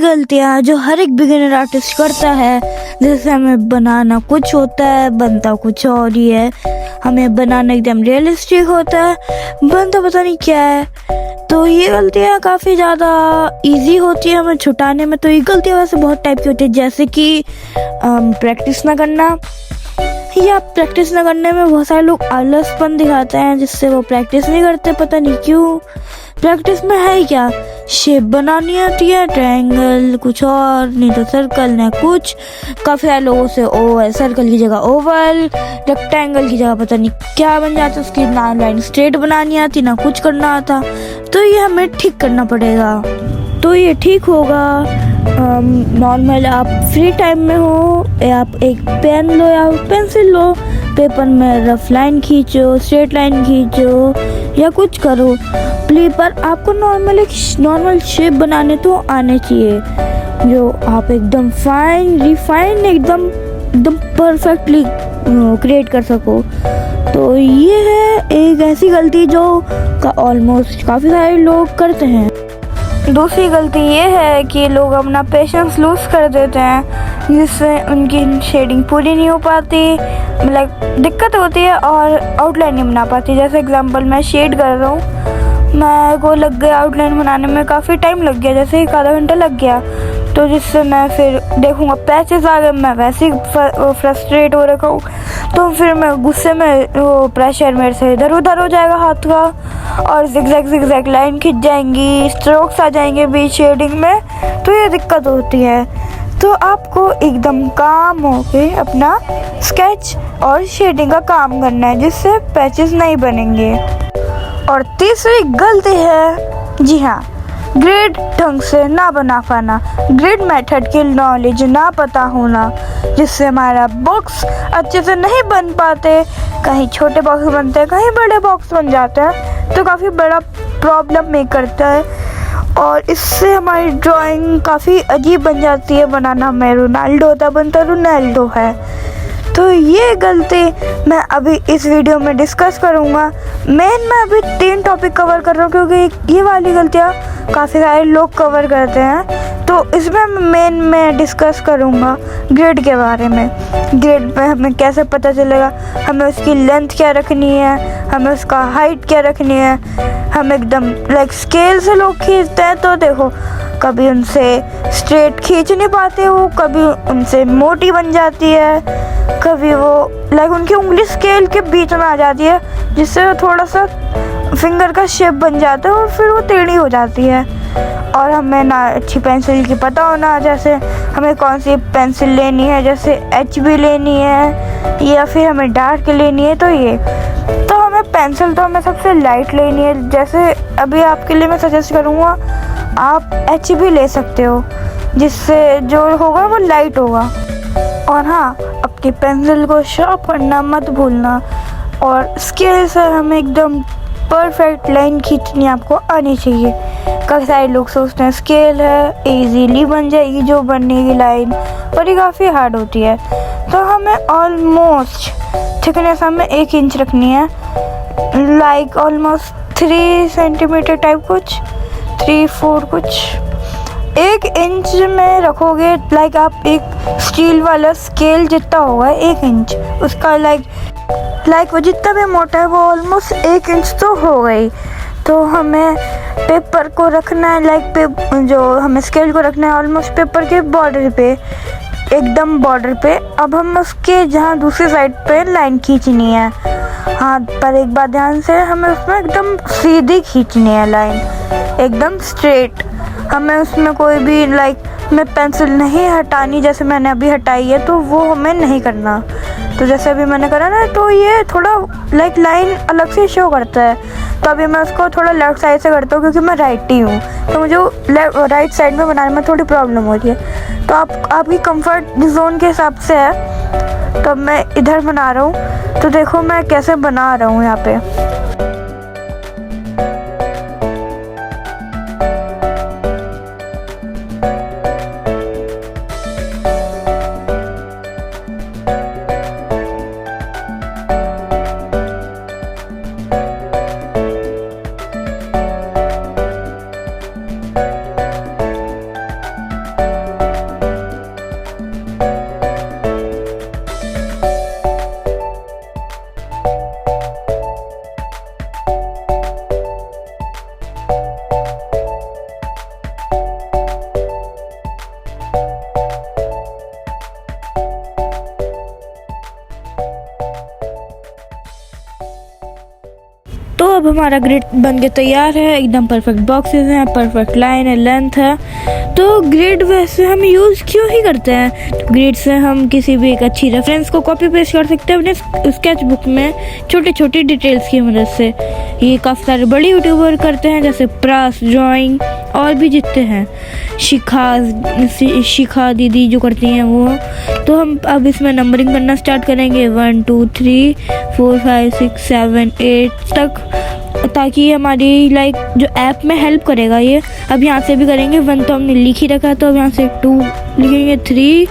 गलतियाँ जो हर एक बिगिनर आर्टिस्ट करता है, जैसे हमें बनाना कुछ होता है बनता कुछ और ही है, हमें बनाना एकदम रियलिस्टिक होता है बनता पता नहीं क्या है। तो ये गलतियाँ काफ़ी ज़्यादा इजी होती है हमें छुटाने में। तो ये गलतियाँ वैसे बहुत टाइप की होती है, जैसे कि प्रैक्टिस ना करना, या प्रैक्टिस ना करने में बहुत सारे लोग आलसपन दिखाते हैं जिससे वो प्रैक्टिस नहीं करते, पता नहीं क्यों। प्रैक्टिस में है क्या, शेप बनानी आती है, ट्रायंगल कुछ और, नहीं तो सर्कल ना कुछ। काफ़ी सारे लोगों से ओवल, सर्कल की जगह ओवल, रेक्टेंगल की जगह पता नहीं क्या बन जाता, उसकी ना लाइन स्ट्रेट बनानी आती ना कुछ करना आता। तो ये हमें ठीक करना पड़ेगा। तो ये ठीक होगा नॉर्मल आप फ्री टाइम में हो, या आप एक पेन लो या पेंसिल लो, पेपर में रफ लाइन खींचो, स्ट्रेट लाइन खींचो या कुछ करो प्लीज। पर आपको नॉर्मल शेप बनाने तो आने चाहिए, जो आप एकदम फाइन रिफाइन एकदम परफेक्टली क्रिएट कर सको। तो ये है एक ऐसी गलती जो ऑलमोस्ट काफ़ी सारे लोग करते हैं। दूसरी गलती ये है कि लोग अपना पेशेंस लूज़ कर देते हैं, जिससे उनकी शेडिंग पूरी नहीं हो पाती, मतलब दिक्कत होती है और आउटलाइन नहीं बना पाती। जैसे एग्जांपल मैं शेड कर रहा हूँ, मेरे को लग गया आउटलाइन बनाने में काफ़ी टाइम लग गया, जैसे एक आधा घंटा लग गया। तो जिससे मैं फिर देखूँगा पैचेस आ गए, मैं वैसे ही फ्रस्ट्रेट हो रखा हूँ, तो फिर मैं गुस्से में वो प्रेशर मेरे से इधर उधर हो जाएगा हाथ का, और जिगजैग लाइन खिंच जाएंगी, स्ट्रोक्स आ जाएंगे बीच शेडिंग में। तो ये दिक्कत होती है। तो आपको एकदम काम होके अपना स्केच और शेडिंग का काम करना है, जिससे पैचेस नहीं बनेंगे। और तीसरी गलती है, जी हाँ, ग्रिड ढंग से ना बना पाना, ग्रिड मेथड की नॉलेज ना पता होना, जिससे हमारा बॉक्स अच्छे से नहीं बन पाते। कहीं छोटे बॉक्स बनते हैं, कहीं बड़े बॉक्स बन जाते हैं, तो काफ़ी बड़ा प्रॉब्लम मेक करता है। और इससे हमारी ड्राइंग काफ़ी अजीब बन जाती है, बनाना में रोनाल्डो होता बनता रोनाल्डो है। तो ये गलती मैं अभी इस वीडियो में डिस्कस करूँगा। मैं अभी 3 टॉपिक कवर कर रहा हूँ, क्योंकि ये वाली गलतियाँ काफ़ी सारे लोग कवर करते हैं। तो इसमें मैं डिस्कस करूँगा ग्रिड के बारे में। ग्रिड में हमें कैसे पता चलेगा, हमें उसकी लेंथ क्या रखनी है, हमें उसका हाइट क्या रखनी है। हम एकदम स्केल से लोग खींचते हैं, तो देखो कभी उनसे स्ट्रेट खींच नहीं पाते, वो कभी उनसे मोटी बन जाती है, कभी वो उनकी उंगली स्केल के बीच में आ जाती है, जिससे थोड़ा सा फिंगर का शेप बन जाता है और फिर वो टेढ़ी हो जाती है। और हमें ना अच्छी पेंसिल की पता होना, जैसे हमें कौन सी पेंसिल लेनी है, जैसे HB लेनी है या फिर हमें डार्क लेनी है। तो हमें पेंसिल तो हमें सबसे लाइट लेनी है। जैसे अभी आपके लिए मैं सजेस्ट करूँगा, आप HB ले सकते हो, जिससे जो होगा वो लाइट होगा। और हाँ, अपनी पेंसिल को शार्प करना मत भूलना, और स्केल से हमें एकदम परफेक्ट लाइन खींचनी आपको आनी चाहिए। काफ़ी सारे लोग सोचते हैं स्केल है इजीली बन जाएगी जो बनने की लाइन, पर ये काफ़ी हार्ड होती है। तो हमें ऑलमोस्ट थिकनेस हमें 1 इंच रखनी है, ऑलमोस्ट 3 सेंटीमीटर टाइप, कुछ 3-4 कुछ 1 इंच में रखोगे। आप एक स्टील वाला स्केल जितना होगा 1 इंच, उसका वो जितना भी मोटा है वो ऑलमोस्ट 1 इंच तो हो गई। तो हमें पेपर को रखना है, जो हमें स्केल को रखना है ऑलमोस्ट पेपर के बॉर्डर पे, एकदम बॉर्डर पे। अब हम उसके जहाँ दूसरी साइड पे लाइन खींचनी है हाथ पर, एक बार ध्यान से हमें उसमें एकदम सीधी खींचनी है लाइन, एकदम स्ट्रेट। हमें उसमें कोई भी में पेंसिल नहीं हटानी, जैसे मैंने अभी हटाई है तो वो हमें नहीं करना। तो जैसे अभी मैंने करा ना, तो ये थोड़ा लाइन अलग से शो करता है। तो अभी मैं उसको थोड़ा लेफ़्ट साइड से करता हूँ, क्योंकि मैं राइटी हूँ, तो मुझे राइट साइड में बनाने में थोड़ी प्रॉब्लम हो रही है। तो आपकी कंफर्ट जोन के हिसाब से है। तो मैं इधर बना रहा हूँ, तो देखो मैं कैसे बना रहा हूँ यहाँ पे। अब हमारा ग्रिड बन के तैयार है, एकदम परफेक्ट बॉक्सेस हैं, परफेक्ट लाइन है, लेंथ है। तो ग्रिड वैसे हम यूज़ क्यों ही करते हैं, तो ग्रिड से हम किसी भी एक अच्छी रेफरेंस को कॉपी पेस्ट कर सकते हैं अपने स्केच बुक में छोटी छोटी डिटेल्स की मदद से। ये काफ़ी सारे बड़े यूट्यूबर करते हैं, जैसे प्रास ड्राइंग और भी जितने हैं, शिखा दीदी जो करती हैं वो। तो हम अब इसमें नंबरिंग करना स्टार्ट करेंगे 1 2 3 4 5 6 7 8 तक, ताकि हमारी लाइक जो ऐप में हेल्प करेगा ये। अब यहाँ से भी करेंगे, 1 तो हमने लिख ही रखा है, तो अब यहाँ से 2 लिखेंगे, 3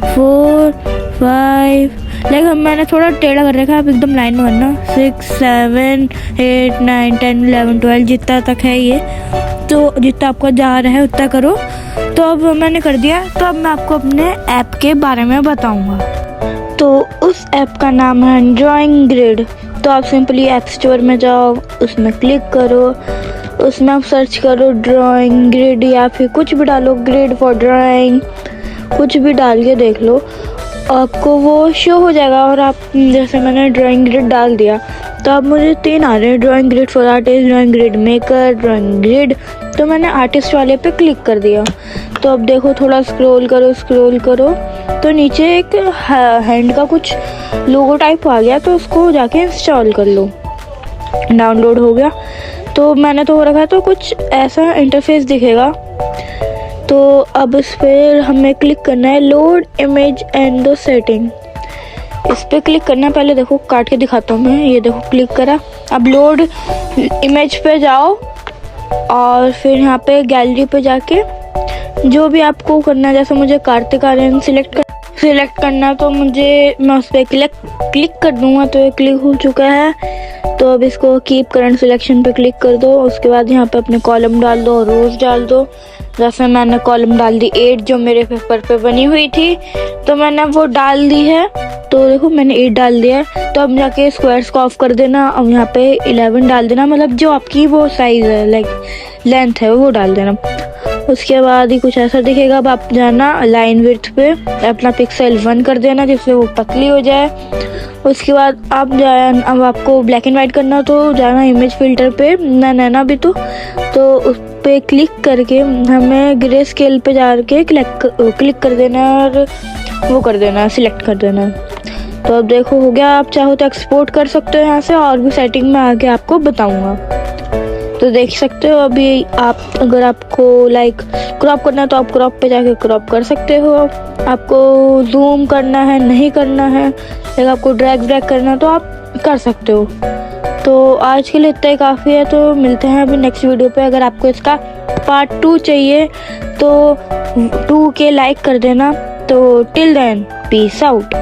4 5 लाइक मैंने थोड़ा टेढ़ा कर रखा है, आप एकदम लाइन में करना, 6 7 8 9 10 11 12 जितना तक है ये, तो जितना आपका जा रहा है उतना करो। तो अब मैंने कर दिया। तो अब मैं आपको अपने ऐप के बारे में बताऊंगा। तो उस ऐप का नाम है ड्राइंग ग्रिड। तो आप सिंपली ऐप स्टोर में जाओ, उसमें क्लिक करो, उसमें आप सर्च करो ड्राइंग ग्रिड या फिर कुछ भी डालो, ग्रिड फॉर ड्राइंग, कुछ भी डाल के देख लो, आपको वो शो हो जाएगा। और आप जैसे मैंने ड्राइंग ग्रिड डाल दिया, तो अब मुझे 3 आ रहे हैं, drawing grid for artist, drawing grid maker, drawing grid. तो मैंने आर्टिस्ट वाले पे क्लिक कर दिया। तो अब देखो थोड़ा स्क्रॉल करो, तो नीचे एक हैंड का कुछ लोगो टाइप आ गया, तो उसको जाके इंस्टॉल कर लो। डाउनलोड हो गया, तो मैंने तो हो रखा है, तो कुछ ऐसा इंटरफेस दिखेगा। तो अब इस पर हमें क्लिक करना है, load image and the setting, इस पर क्लिक करना है। पहले देखो काट के दिखाता हूँ मैं, ये देखो क्लिक करा। अब लोड इमेज पे जाओ और फिर यहाँ पे गैलरी पे जाके जो भी आपको करना है, जैसे मुझे कार्तिक आर्यन सिलेक्ट करना, तो मैं उस पर क्लिक कर दूंगा। तो ये क्लिक हो चुका है। तो अब इसको कीप करंट सिलेक्शन पे क्लिक कर दो। उसके बाद यहाँ पे अपने कॉलम डाल दो, रोज डाल दो। जैसे मैंने कॉलम डाल दी 8 जो मेरे पेपर पे बनी हुई थी, तो मैंने वो डाल दी है। तो देखो मैंने 8 डाल दिया है। तो अब जाके स्क्वायर्स को ऑफ कर देना, अब यहाँ पे 11 डाल देना, मतलब जो आपकी वो साइज है, लाइक लेंथ है, वो डाल देना। उसके बाद ही कुछ ऐसा दिखेगा। अब आप जाना लाइन विड्थ पे, अपना पिक्सल 1 कर देना, जिससे वो पतली हो जाए। उसके बाद आप अब आपको ब्लैक एंड वाइट करना, तो जाना इमेज फिल्टर पे, नैना भी तो उस पे क्लिक करके हमें ग्रे स्केल पे जाके क्लिक कर देना और वो कर देना, सिलेक्ट कर देना। तो अब देखो हो गया। आप चाहो तो एक्सपोर्ट कर सकते हो यहाँ से, और भी सेटिंग में आके आपको बताऊंगा। तो देख सकते हो अभी आप, अगर आपको लाइक क्रॉप करना है तो आप क्रॉप पे जाके क्रॉप कर सकते हो। आपको जूम करना है, नहीं करना है, अगर आपको ड्रैग करना है तो आप कर सकते हो। तो आज के लिए इतना ही काफ़ी है। तो मिलते हैं अभी नेक्स्ट वीडियो पे। अगर आपको इसका पार्ट 2 चाहिए तो 2 के लाइक कर देना। तो टिल देन पीस आउट।